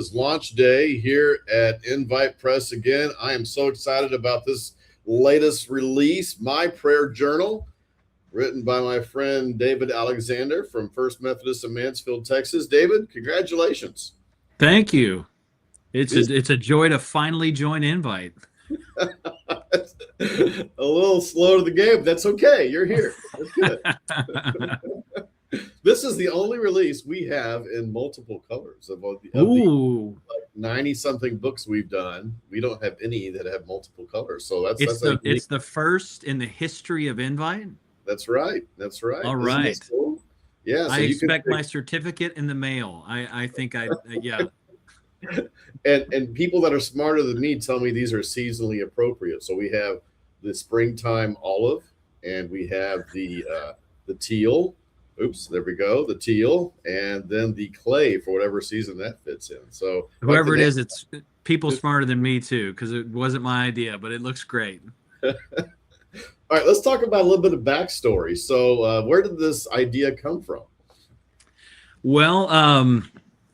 is launch day here at Invite Press again. I am so excited about this latest release, My Prayer Journal, written by my friend David Alexander from First Methodist in Mansfield, Texas. David, congratulations. Thank you. It's a These it's a joy to finally join Invite. a little slow to the game. That's okay. You're here. That's good. This is the only release we have in multiple colors of the Ooh, 90 something books we've done. We don't have any that have multiple colors. So it's that's a the unique. it's the first in the history of Invite. That's right. That's right. All Isn't this right. cool? Yeah. So I you can expect pick, my certificate in the mail. I think yeah. and people that are smarter than me tell me these are seasonally appropriate. So we have the springtime olive, and we have the teal. Oops, there we go. The teal, and then the clay for whatever season that fits in. So like the Whoever it name. is, it's people smarter than me too, because it wasn't my idea, but it looks great. All right, let's talk about a little bit of backstory. So, where did this idea come from? Well,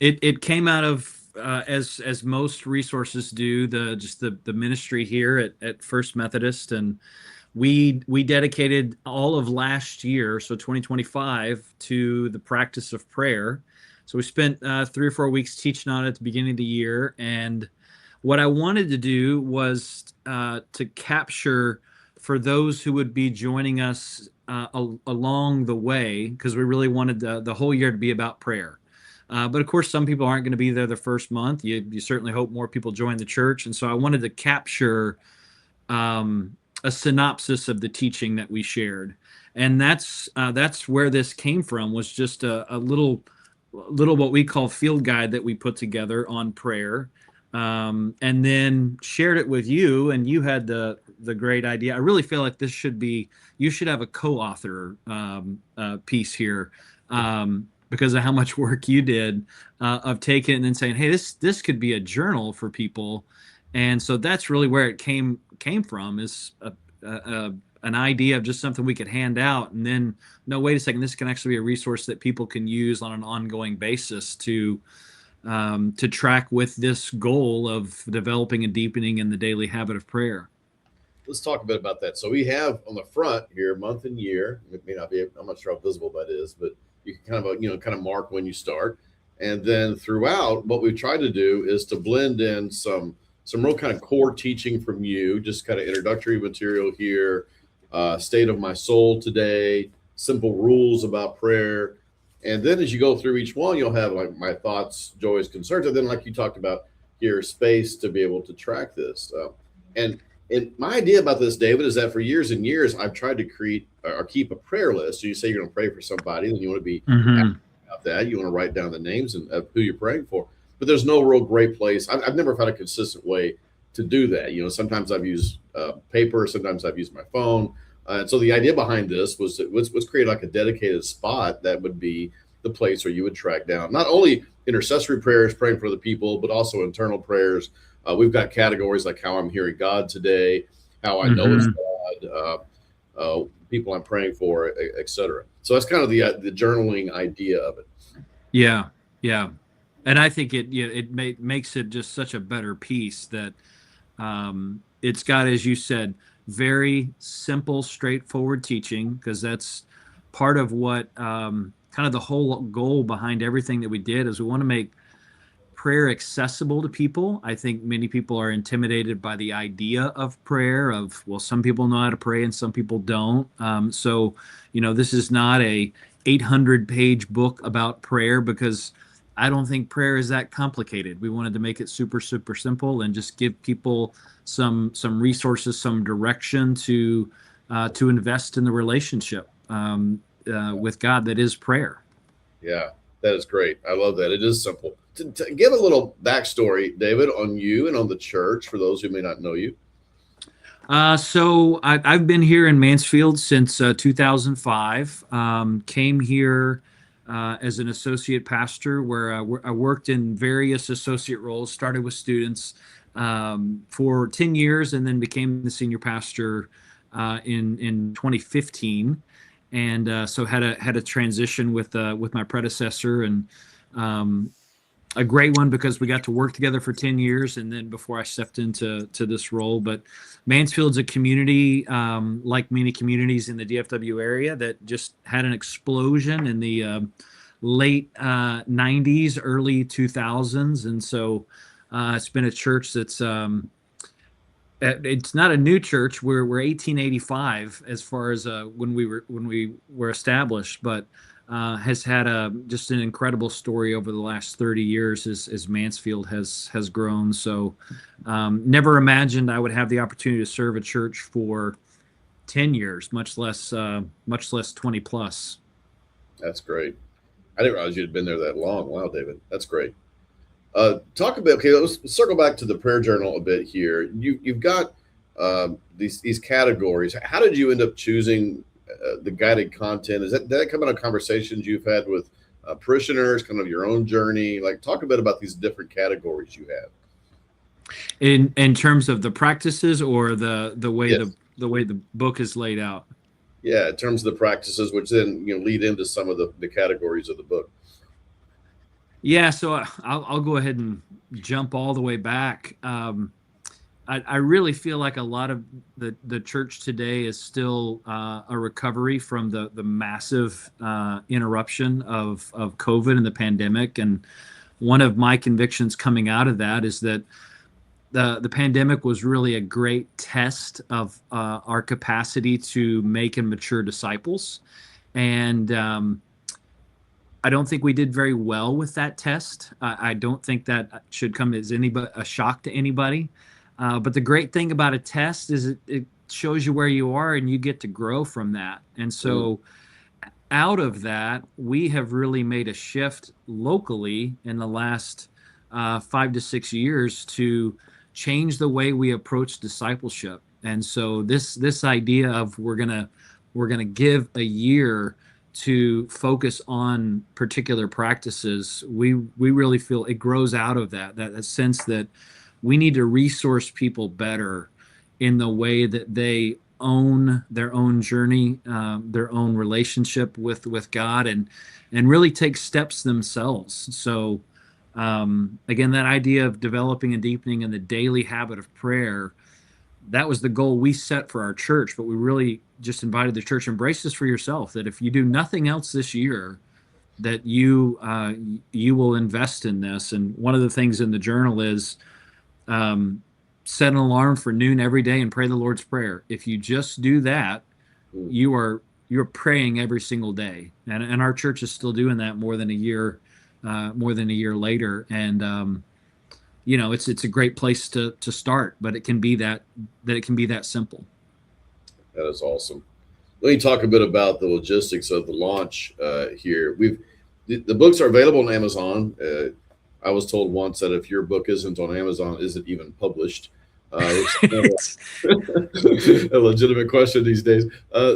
it came out of as most resources do, the ministry here at First Methodist, and we dedicated all of last year, so 2025, to the practice of prayer. So we spent 3 or 4 weeks teaching on it at the beginning of the year, and what I wanted to do was to capture for those who would be joining us along the way, because we really wanted the whole year to be about prayer. But of course, some people aren't going to be there the first month. You certainly hope more people join the church. And so I wanted to capture a synopsis of the teaching that we shared. And that's where this came from, was just a little what we call field guide that we put together on prayer, and then shared it with you, and you had the great idea. I really feel like you should have a co-author piece here, because of how much work you did, of taking it and then saying, hey, this could be a journal for people. And so that's really where it came from, is an idea of just something we could hand out, and then, no, wait a second, this can actually be a resource that people can use on an ongoing basis to track with this goal of developing and deepening in the daily habit of prayer. Let's talk a bit about that. So we have on the front here month and year. It may not be. I'm not sure how visible that is, but you can kind of mark when you start, and then throughout, what we've tried to do is to blend in some real kind of core teaching from you, just kind of introductory material here, state of my soul today, simple rules about prayer. And then as you go through each one, you'll have like my thoughts, joys, concerns. And then, like you talked about here, space to be able to track this. And my idea about this, David, is that for years and years, I've tried to create or keep a prayer list. So you say you're going to pray for somebody, then you want to be Mm-hmm. about that. You want to write down the names of who you're praying for. But there's no real great place. I've never found a consistent way to do that. Sometimes I've used paper, sometimes I've used my phone. And so the idea behind this was create like a dedicated spot that would be the place where you would track down not only intercessory prayers, praying for the people, but also internal prayers. We've got categories like how I'm hearing God today, how I know it's God, people I'm praying for, etc. So that's kind of the journaling idea of it. Yeah, yeah, and I think it makes it just such a better piece that it's got, as you said, very simple, straightforward teaching, because that's part of what kind of the whole goal behind everything that we did, is we want to make prayer accessible to people. I think many people are intimidated by the idea of prayer, of, well, some people know how to pray and some people don't. So, this is not a 800-page book about prayer, because I don't think prayer is that complicated. We wanted to make it super, super simple and just give people some resources, some direction to invest in the relationship with God that is prayer. Yeah, that is great. I love that. It is simple. To give a little backstory, David, on you and on the church for those who may not know you. So I've been here in Mansfield since 2005. Came here as an associate pastor, where I worked in various associate roles. Started with students for 10 years, and then became the senior pastor in 2015. And so had a transition with my predecessor, and a great one because we got to work together for 10 years, and then before I stepped into this role. But Mansfield's a community, like many communities in the DFW area, that just had an explosion in the late 90s, early 2000s. And so it's been a church that's it's not a new church. We're 1885 as far as when we were established, but has had just an incredible story over the last 30 years as Mansfield has grown. So never imagined I would have the opportunity to serve a church for 10 years, much less 20 plus. That's great. I didn't realize you'd been there that long. Wow, David, that's great. Talk a bit. Okay, let's circle back to the prayer journal a bit here. You've got these categories. How did you end up choosing the guided content? Did that come out of conversations you've had with parishioners, kind of your own journey? Like, talk a bit about these different categories you have. In terms of the practices, or the way Yes. the way the book is laid out. Yeah, in terms of the practices, which then lead into some of the categories of the book. Yeah, so I'll go ahead and jump all the way back. I really feel like a lot of the church today is still a recovery from the massive interruption of COVID and the pandemic. And one of my convictions coming out of that is that the pandemic was really a great test of our capacity to make and mature disciples. And I don't think we did very well with that test. I don't think that should come as a shock to anybody. But the great thing about a test is it shows you where you are, and you get to grow from that. And so out of that, we have really made a shift locally in the last 5 to 6 years to change the way we approach discipleship. And so this idea of we're gonna give a year to focus on particular practices, we really feel it grows out of that sense that we need to resource people better in the way that they own their own journey, their own relationship with God, and really take steps themselves. So again, that idea of developing and deepening in the daily habit of prayer, that was the goal we set for our church, but we really just invited the church, embrace this for yourself, that if you do nothing else this year, that you will invest in this. And one of the things in the journal is set an alarm for noon every day and pray the Lord's Prayer. If you just do that, you're praying every single day. And our church is still doing that more than a year later. And it's a great place to start, but it can be that simple. That is awesome. Let me talk a bit about the logistics of the launch here. The books are available on Amazon. I was told once that if your book isn't on Amazon, isn't even published. It's a legitimate question these days.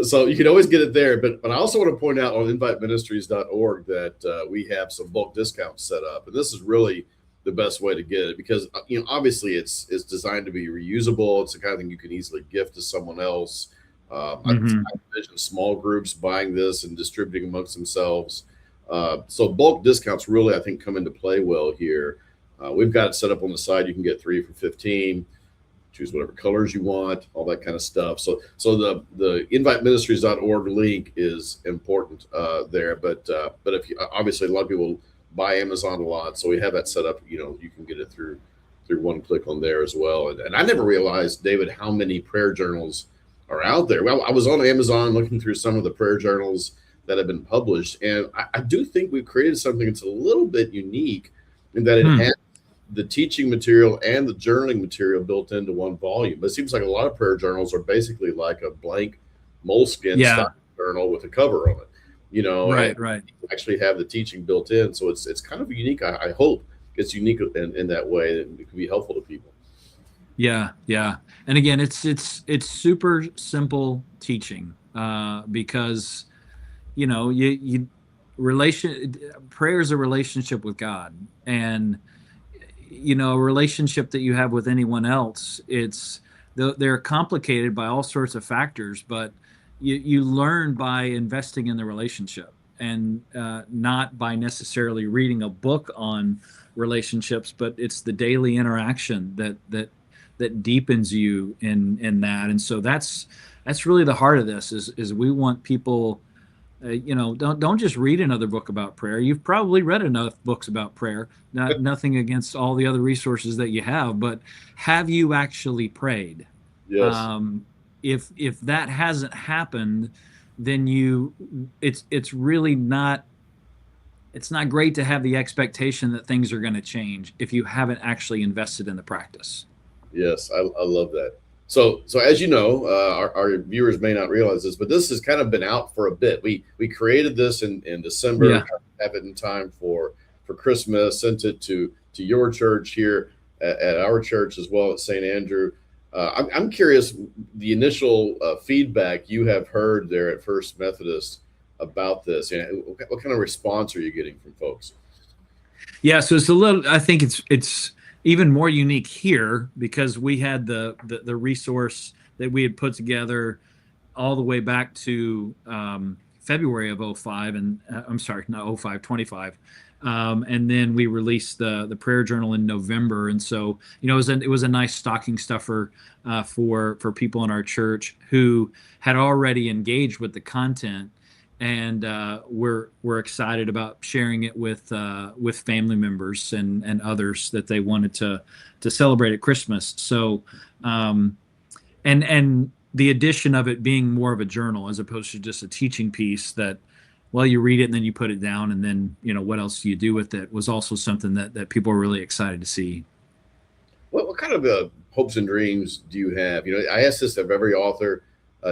So you can always get it there. But I also want to point out on inviteministries.org that we have some bulk discounts set up. And this is really the best way to get it because, obviously it's designed to be reusable. It's the kind of thing you can easily gift to someone else. I envision small groups buying this and distributing amongst themselves. So bulk discounts really, I think, come into play well here. We've got it set up on the side. You can get 3 for $15. Choose whatever colors you want, all that kind of stuff. So the inviteministries.org link is important there. But if obviously a lot of people buy Amazon a lot, so we have that set up. You can get it through one click on there as well. And I never realized, David, how many prayer journals are out there. Well, I was on Amazon looking through some of the prayer journals that have been published, and I do think we've created something that's a little bit unique in that it has the teaching material and the journaling material built into one volume. But it seems like a lot of prayer journals are basically like a blank moleskin style journal with a cover on it. Right. You actually have the teaching built in, so it's kind of unique. I hope it's unique in that way that it can be helpful to people. Yeah. And again, it's super simple teaching because prayer is a relationship with God, and a relationship that you have with anyone else. They're complicated by all sorts of factors, but you learn by investing in the relationship and not by necessarily reading a book on relationships, but it's the daily interaction that deepens you in that. And so that's really the heart of this is we want people, don't just read another book about prayer. You've probably read enough books about prayer. Nothing against all the other resources that you have, but have you actually prayed? Yes. If that hasn't happened, then it's really not, it's not great to have the expectation that things are going to change if you haven't actually invested in the practice. Yes, I love that. So as you know, our viewers may not realize this, but this has kind of been out for a bit. We created this in December, Yeah. have it in time for Christmas, sent it to your church here at our church as well at St. Andrew. I'm curious the initial feedback you have heard there at First Methodist about this. What kind of response are you getting from folks? Yeah, so it's a little. I think it's even more unique here because we had the resource that we had put together all the way back to February of '05, and I'm sorry, not '05, '25. And then we released the prayer journal in November, and so it was a nice stocking stuffer for people in our church who had already engaged with the content, and we're excited about sharing it with family members and others that they wanted to celebrate at Christmas. So and the addition of it being more of a journal as opposed to just a teaching piece that, well, you read it and then you put it down and then what else do you do with it, was also something that people are really excited to see. What kind of hopes and dreams do you have? I ask this of every author,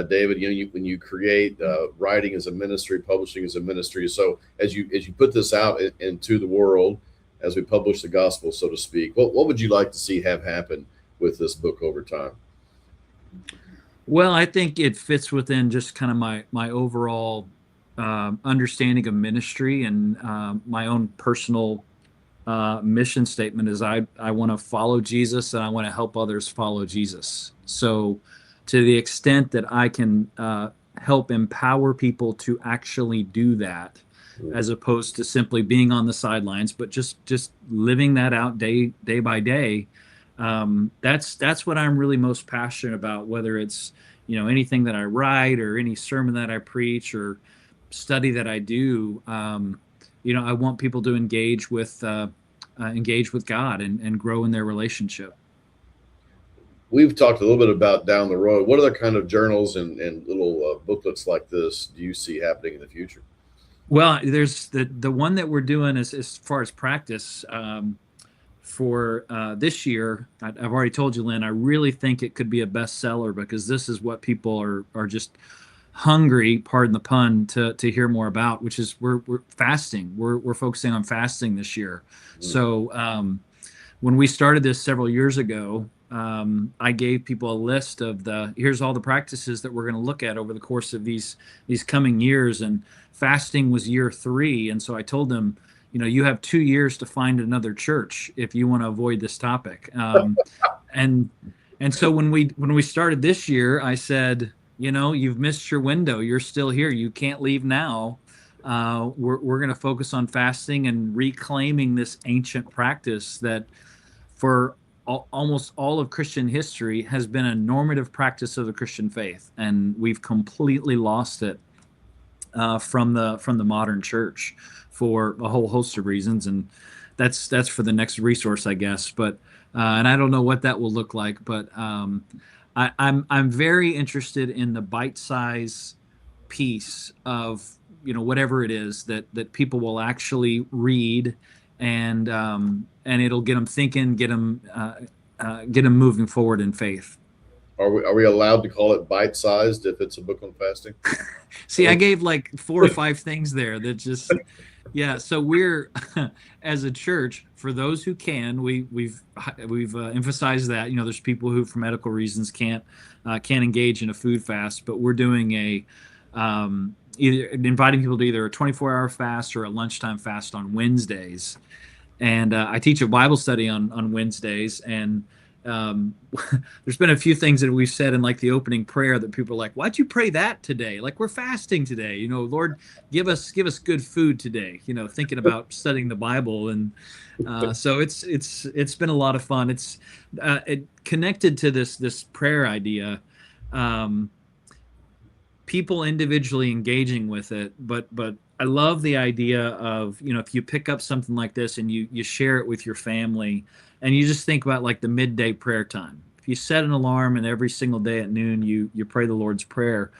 David. When you create, writing as a ministry, publishing as a ministry. So as you put this out into the world, as we publish the gospel, so to speak, what would you like to see have happen with this book over time? Well, I think it fits within just kind of my overall understanding of ministry, and my own personal mission statement is I want to follow Jesus and I want to help others follow Jesus. So to the extent that I can help empower people to actually do that, as opposed to simply being on the sidelines, but just living that out day by day, that's what I'm really most passionate about, whether it's anything that I write or any sermon that I preach or study that I do. I want people to engage with God and grow in their relationship. We've talked a little bit about down the road. What other kind of journals and little booklets like this do you see happening in the future? Well, there's the one that we're doing as far as practice for this year. I've already told you, Lynn, I really think it could be a bestseller because this is what people are just hungry, pardon the pun, to hear more about, which is we're fasting. We're focusing on fasting this year. So when we started this several years ago, I gave people a list of here's all the practices that we're going to look at over the course of these coming years, and fasting was year 3. And so I told them, you have 2 years to find another church if you want to avoid this topic. And so when we started this year, I said, you've missed your window. You're still here. You can't leave now. We're going to focus on fasting and reclaiming this ancient practice that for almost all of Christian history has been a normative practice of the Christian faith, and we've completely lost it from the modern church for a whole host of reasons, and that's for the next resource, I guess. But and I don't know what that will look like, but I'm very interested in the bite-size piece of whatever it is that people will actually read, and it'll get them thinking, get them moving forward in faith. Are we allowed to call it bite-sized if it's a book on fasting? See, I gave like 4 or 5 things there that just, yeah. So we're, as a church, for those who can, we've emphasized that there's people who, for medical reasons, can't engage in a food fast, but we're doing either inviting people to either a 24-hour fast or a lunchtime fast on Wednesdays. And I teach a Bible study on Wednesdays, and um, there's been a few things that we've said in like the opening prayer that people are like, "Why'd you pray that today? Like we're fasting today, Lord, give us good food today." Thinking about studying the Bible, and so it's been a lot of fun. It connected to this prayer idea. Um, People individually engaging with it, but I love the idea of, if you pick up something like this and you share it with your family, and you just think about like the midday prayer time. If you set an alarm and every single day at noon you pray the Lord's Prayer.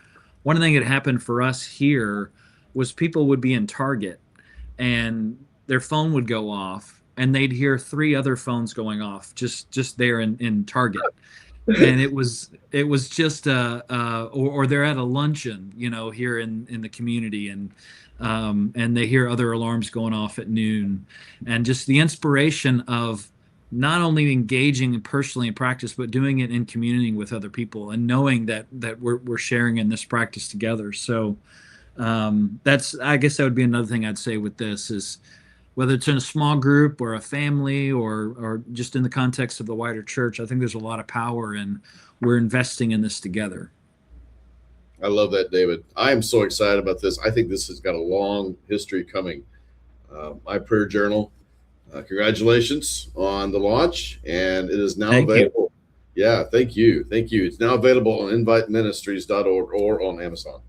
One thing that happened for us here was people would be in Target and their phone would go off and they'd hear three other phones going off just there in Target. And it was just or they're at a luncheon, here in the community, and they hear other alarms going off at noon, and just the inspiration of not only engaging personally in practice but doing it in community with other people, and knowing that we're sharing in this practice together. So that's, I guess that would be another thing I'd say with this is, whether it's in a small group or a family or just in the context of the wider church, I think there's a lot of power in we're investing in this together. I love that, David. I am so excited about this. I think this has got a long history coming. My prayer journal, congratulations on the launch, and it is now available. Yeah, thank you. It's now available on inviteministries.org or on Amazon.